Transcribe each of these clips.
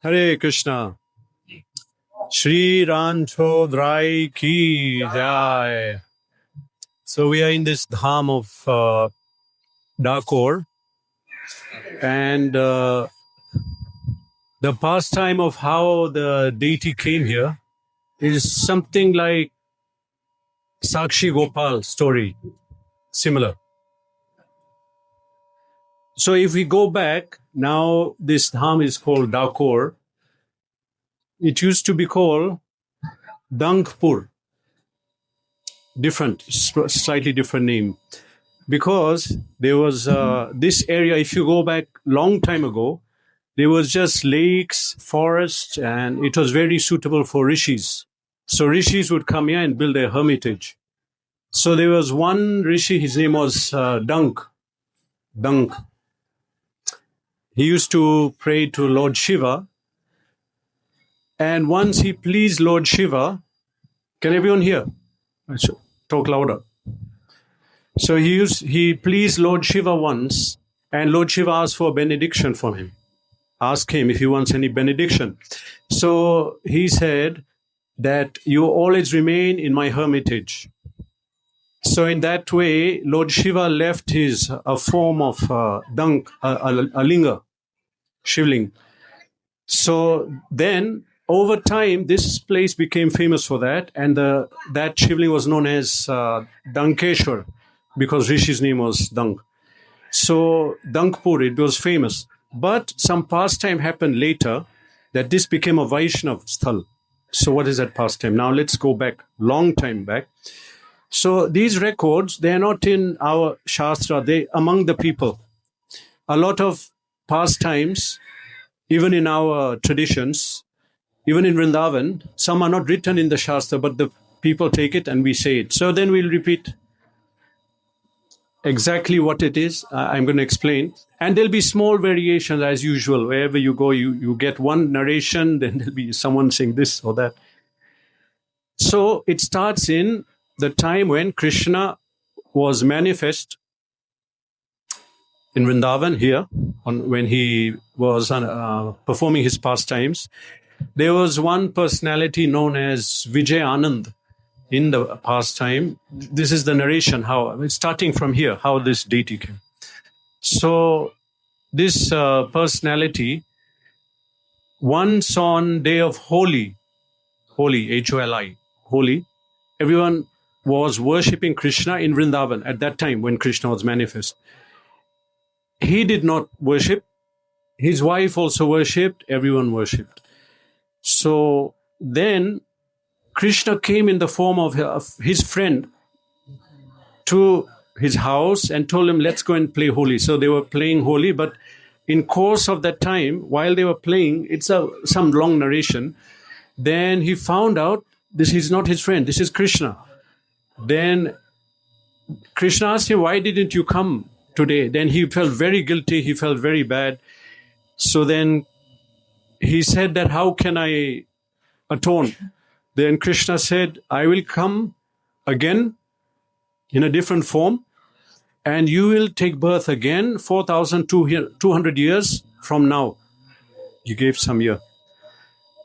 Hare Krishna. Sri Ranchhodrai ki jai. So we are in this dham of Dakor, and the pastime of how the deity came here is something like Sakshi Gopal story, similar. So if we go back, now this dham is called Dakor. It used to be called Dangpur. Different, slightly different name. Because there was this area, if you go back long time ago, there was just lakes, forests, and it was very suitable for rishis. So rishis would come here and build a hermitage. So there was one rishi, his name was Dunk. He used to pray to Lord Shiva. And once he pleased Lord Shiva, can everyone hear? I should talk louder. So he pleased Lord Shiva once, and Lord Shiva asked for a benediction from him. Ask him if he wants any benediction. So he said that you always remain in my hermitage. So in that way, Lord Shiva left a form of Dunk, a linga, shivling. So then, over time, this place became famous for that, and that shivling was known as Dankeshwar, because Rishi's name was Dank. So Dankpur, it was famous. But some pastime happened later that this became a Vaishnav sthal. So what is that pastime? Now let's go back, long time back. So these records, they are not in our Shastra, they among the people. A lot of pastimes, even in our traditions, even in Vrindavan, some are not written in the Shastra, but the people take it and we say it. So then we'll repeat exactly what it is. I'm going to explain. And there'll be small variations as usual. Wherever you go, you get one narration, then there'll be someone saying this or that. So it starts in the time when Krishna was manifest in Vrindavan here, when he was performing his pastimes. There was one personality known as Vijay Anand in the pastime. This is the narration, starting from here, how this deity came. So this personality, once on day of Holi, H-O-L-I, Holi, everyone was worshipping Krishna in Vrindavan at that time when Krishna was manifest. He did not worship. His wife also worshipped. Everyone worshipped. So then Krishna came in the form of his friend to his house and told him, let's go and play Holi. So they were playing Holi, but in course of that time, while they were playing, it's some long narration, then he found out this is not his friend, this is Krishna. Then Krishna asked him, why didn't you come today? Then he felt very guilty, he felt very bad. So then he said that, how can I atone? Then Krishna said, I will come again in a different form, and you will take birth again 4,200 years from now. He gave some year.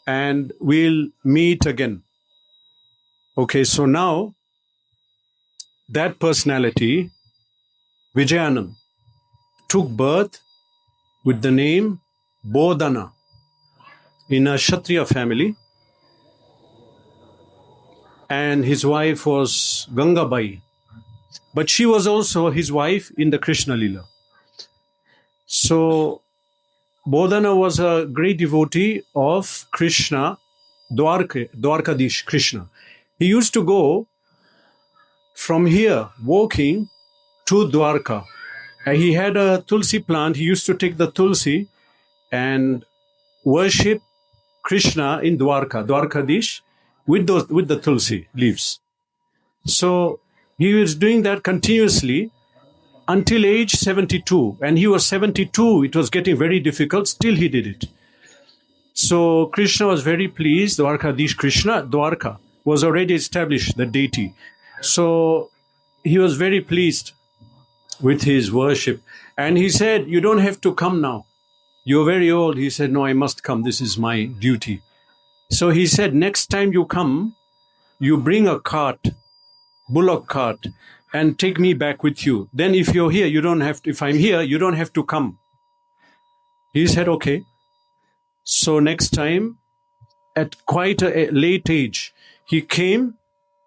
And we'll meet again. Okay, so now that personality, Vijayanand, took birth with the name Bodana in a Kshatriya family. And his wife was Gangabai. But she was also his wife in the Krishna Lila. So Bodhana was a great devotee of Krishna, Dwarkadhish Krishna. He used to go from here walking to Dwarka. He had a Tulasi plant. He used to take the Tulasi and worship Krishna in Dwarka, Dwarkadhish, with the Tulasi leaves. So he was doing that continuously until age 72. And he was 72. It was getting very difficult. Still he did it. So Krishna was very pleased. Dwarkadhish Krishna, Dwarka, was already established, the deity. So he was very pleased with his worship. And he said, you don't have to come now. You're very old. He said, no, I must come. This is my duty. So he said, next time you come, you bring a cart, bullock cart, and take me back with you. Then if you're here, you don't have to, if I'm here, you don't have to come. He said, okay. So next time, at quite a late age, he came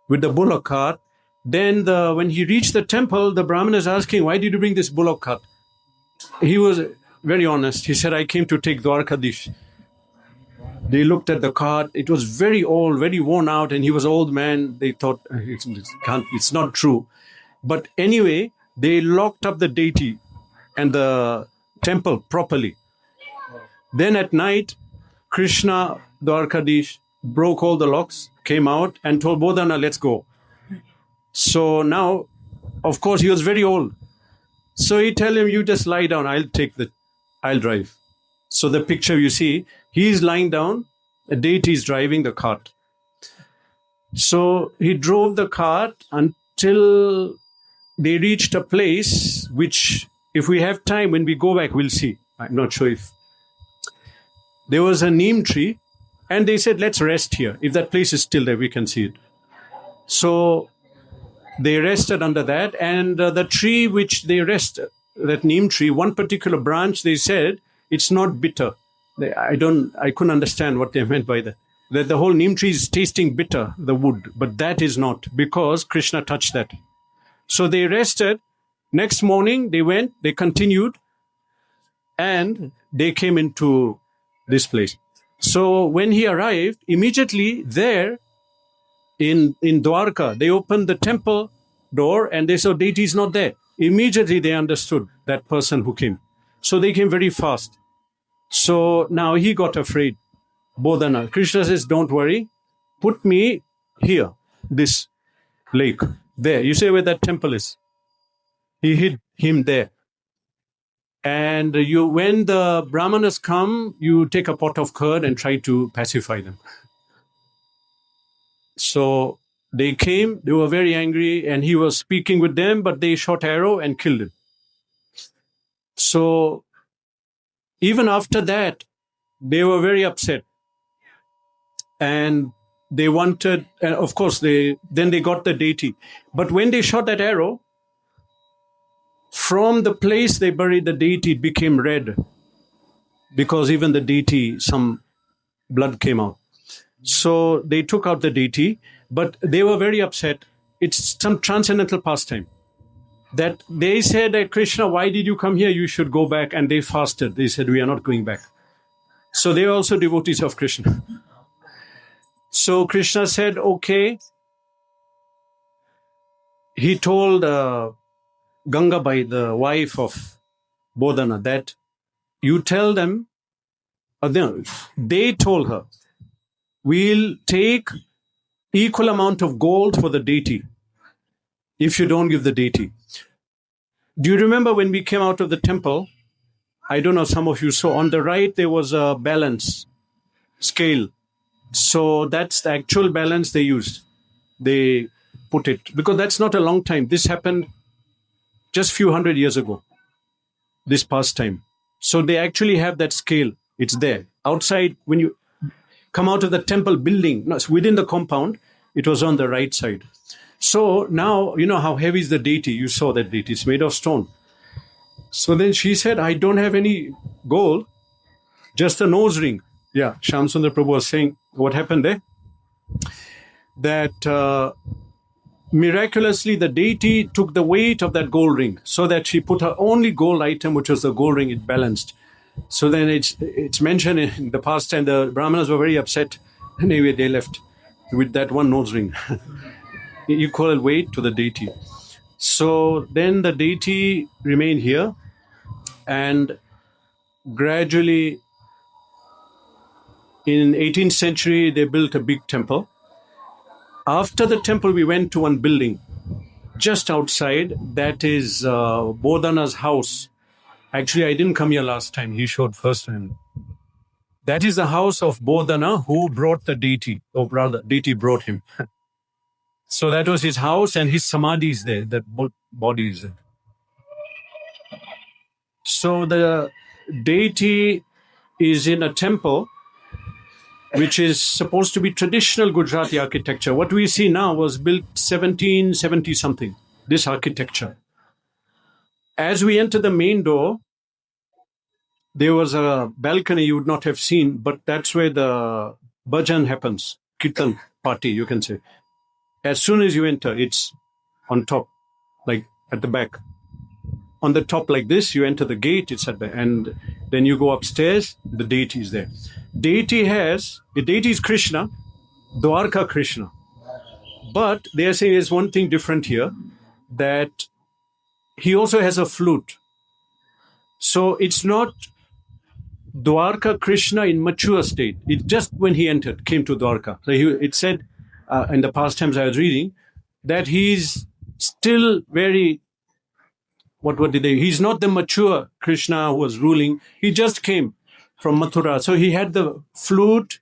with the bullock cart. Then when he reached the temple, the Brahmin is asking, why did you bring this bullock cart? He was very honest. He said, I came to take Dwarkadhish. They looked at the cart. It was very old, very worn out, and he was an old man. They thought, it's not true. But anyway, they locked up the deity and the temple properly. Then at night, Krishna, Dwarkadhish, broke all the locks, came out and told Bodhana, let's go. So now, of course, he was very old. So he tell him, you just lie down, I'll drive. So the picture you see, he is lying down, a deity is driving the cart. So he drove the cart until they reached a place which, if we have time, when we go back, we'll see. I'm not sure if. There was a neem tree, and they said, let's rest here. If that place is still there, we can see it. So they rested under that, and the tree which they rested, that neem tree, one particular branch, they said, it's not bitter. I couldn't understand what they meant by that. That the whole neem tree is tasting bitter, the wood, but that is not, because Krishna touched that. So they rested. Next morning, they continued, and they came into this place. So when he arrived, immediately there in Dwarka, they opened the temple door and they saw deity is not there. Immediately they understood that person who came. So they came very fast. So now he got afraid. Bodhana. Krishna says, don't worry. Put me here, this lake. There. You say where that temple is. He hid him there. And when the Brahmanas come, you take a pot of curd and try to pacify them. So they came, they were very angry, and he was speaking with them, but they shot arrow and killed him. So even after that, they were very upset. And they wanted, and of course, then they got the deity. But when they shot that arrow, from the place they buried the deity, it became red. Because even the deity, some blood came out. So they took out the deity, but they were very upset. It's some transcendental pastime. That they said that Krishna, why did you come here? You should go back. And they fasted. They said, we are not going back. So they were also devotees of Krishna. So Krishna said, okay. He told Gangabai, the wife of Bodhana, that you tell them, they told her, we'll take equal amount of gold for the deity if you don't give the deity. Do you remember when we came out of the temple? I don't know, some of you saw on the right, there was a balance scale. So that's the actual balance they used. They put it, because that's not a long time. This happened just few hundred years ago, this pastime. So they actually have that scale. It's there. Outside, when you come out of the temple building, no, within the compound, it was on the right side. So now, you know how heavy is the deity. You saw that deity. It's made of stone. So then she said, I don't have any gold, just a nose ring. Yeah, Shyam Sundar Prabhu was saying, what happened there? That miraculously the deity took the weight of that gold ring, so that she put her only gold item, which was the gold ring, it balanced. So then it's mentioned in the past time, the Brahmanas were very upset. Anyway, they left with that one nose ring. Equal weight to the deity. So then the deity remained here, and gradually in 18th century, they built a big temple. After the temple, we went to one building just outside. That is Bodhana's house. Actually, I didn't come here last time. He showed first time. That is the house of Bodhana, who brought the deity. Oh, rather, deity brought him. So that was his house, and his samadhi is there. That body is there. So deity is in a temple which is supposed to be traditional Gujarati architecture. What we see now was built 1770 something, this architecture. As we enter the main door, there was a balcony you would not have seen, but that's where the bhajan happens, kirtan party, you can say. As soon as you enter, it's on top, like at the back. On the top like this, you enter the gate, it's at the and then you go upstairs, the deity is there. The deity is Krishna, Dwarka Krishna. But they are saying there's one thing different here, that he also has a flute. So it's not Dwarka Krishna in mature state. It just when he entered, came to Dwarka. So it said in the pastimes I was reading that he's still very, he's not the mature Krishna who was ruling. He just came from Mathura. So he had the flute.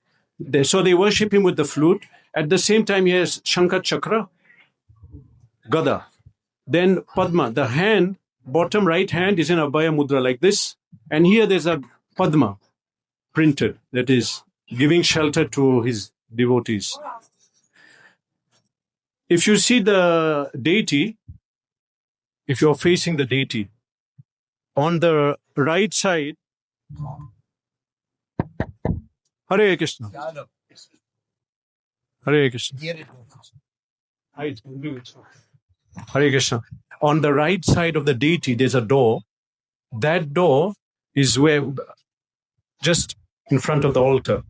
So they worship him with the flute. At the same time, he has Shankha Chakra, Gada. Then Padma, the hand, bottom right hand is in Abhaya Mudra like this. And here there's a Padma printed, that is giving shelter to his devotees. If you see the deity, if you're facing the deity, on the right side, Hare Krishna. Hare Krishna. Hare Krishna. On the right side of the deity, there's a door. That door is where, just in front of the altar.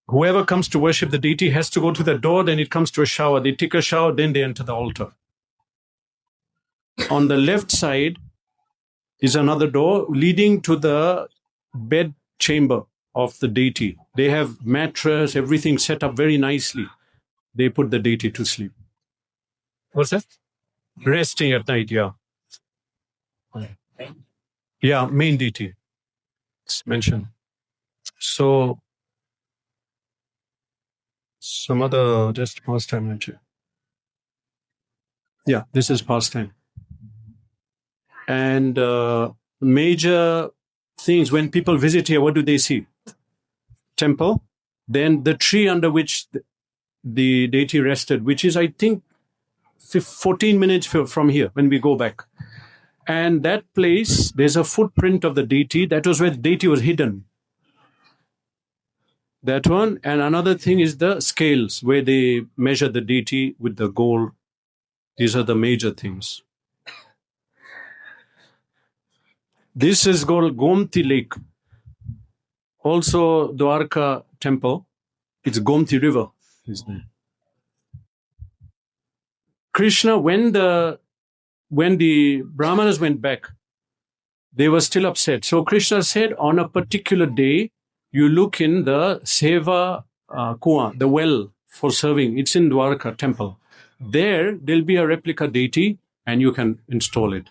Whoever comes to worship the deity has to go to the door, then it comes to a shower. They take a shower, then they enter the altar. On the left side is another door leading to the bed chamber of the deity. They have mattress, everything set up very nicely. They put the deity to sleep. What's that? Resting at night, yeah. Yeah, main deity. It's mentioned. So, some other just pastime actually. Yeah, this is pastime. And major things, when people visit here, what do they see? Temple, then the tree under which the deity rested, which is, I think, 14 minutes from here when we go back. And that place, there's a footprint of the deity. That was where the deity was hidden. That one. And another thing is the scales, where they measure the deity with the gold. These are the major things. This is called Gomti Lake. Also Dwarka Temple. It's Gomti River. Krishna, when the Brahmanas went back, they were still upset. So Krishna said, on a particular day, you look in the Seva Kuan, the well for serving. It's in Dwarka Temple. There'll be a replica deity and you can install it.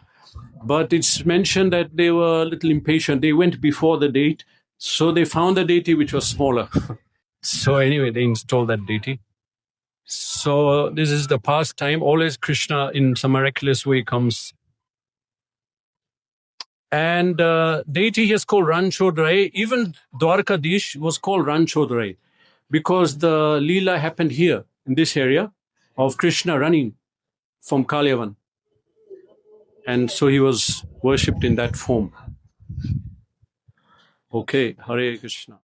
But it's mentioned that they were a little impatient. They went before the date. So they found a deity which was smaller. So anyway, they installed that deity. So this is the pastime. Always Krishna in some miraculous way comes. And deity here is called Ranchhodrai. Even Dwarkadhish was called Ranchhodrai because the Leela happened here in this area of Krishna running from Kalyavan. And so he was worshipped in that form. Okay, Hare Krishna.